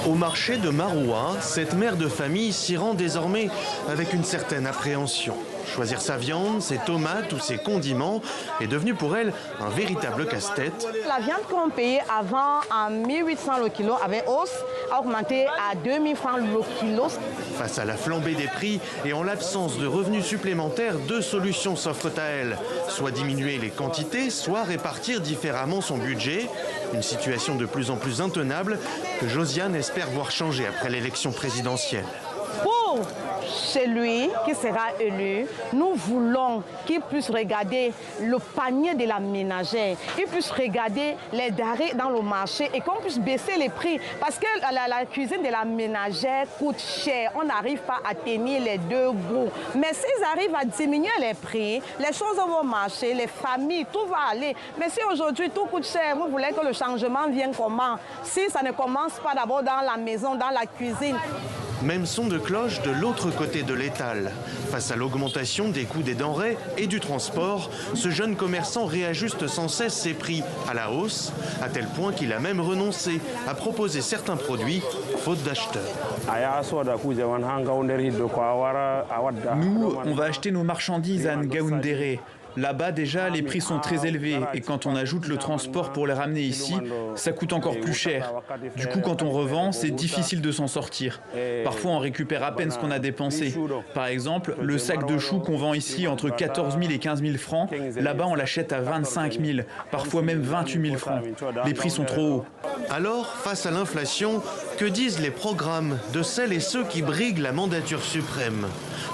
Au marché de Maroua, cette mère de famille s'y rend désormais avec une certaine appréhension. Choisir sa viande, ses tomates ou ses condiments est devenu pour elle un véritable casse-tête. La viande qu'on payait avant à 1800 le kilo avec hausse a augmenté à 2000 francs le kilo. Face à la flambée des prix et en l'absence de revenus supplémentaires, deux solutions s'offrent à elle. Soit diminuer les quantités, soit répartir différemment son budget. Une situation de plus en plus intenable que Josiane espère voir changer après l'élection présidentielle. Pour celui qui sera élu, nous voulons qu'il puisse regarder le panier de la ménagère, qu'il puisse regarder les denrées dans le marché et qu'on puisse baisser les prix. Parce que la cuisine de la ménagère coûte cher. On n'arrive pas à tenir les deux bouts. Mais s'ils arrivent à diminuer les prix, les choses vont marcher, les familles, tout va aller. Mais si aujourd'hui tout coûte cher, vous voulez que le changement vienne comment? Si ça ne commence pas d'abord dans la maison, dans la cuisine. Même son de cloche de l'autre côté de l'étal. Face à l'augmentation des coûts des denrées et du transport, ce jeune commerçant réajuste sans cesse ses prix à la hausse, à tel point qu'il a même renoncé à proposer certains produits, faute d'acheteurs. Nous, on va acheter nos marchandises à Ngaoundéré. Là-bas, déjà, les prix sont très élevés et quand on ajoute le transport pour les ramener ici, ça coûte encore plus cher. Du coup, quand on revend, c'est difficile de s'en sortir. Parfois, on récupère à peine ce qu'on a dépensé. Par exemple, le sac de choux qu'on vend ici entre 14 000 et 15 000 francs, là-bas, on l'achète à 25 000, parfois même 28 000 francs. Les prix sont trop hauts. Alors, face à l'inflation, que disent les programmes de celles et ceux qui briguent la mandature suprême?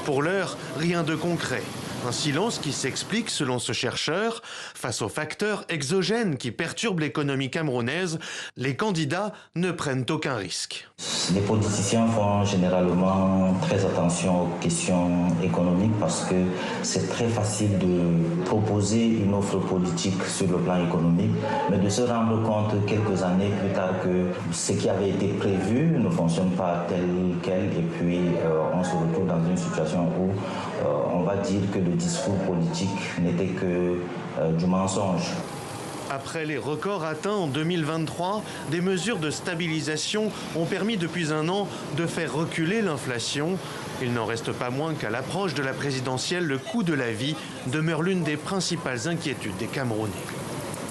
Pour l'heure, rien de concret. Un silence qui s'explique, selon ce chercheur, face aux facteurs exogènes qui perturbent l'économie camerounaise, les candidats ne prennent aucun risque. Les politiciens font généralement très attention aux questions économiques parce que c'est très facile de proposer une offre politique sur le plan économique, mais de se rendre compte quelques années plus tard que ce qui avait été prévu ne fonctionne pas tel quel et puis on se retrouve dans une situation où on va dire que le discours politique n'était que du mensonge. Après les records atteints en 2023, des mesures de stabilisation ont permis depuis un an de faire reculer l'inflation. Il n'en reste pas moins qu'à l'approche de la présidentielle, le coût de la vie demeure l'une des principales inquiétudes des Camerounais.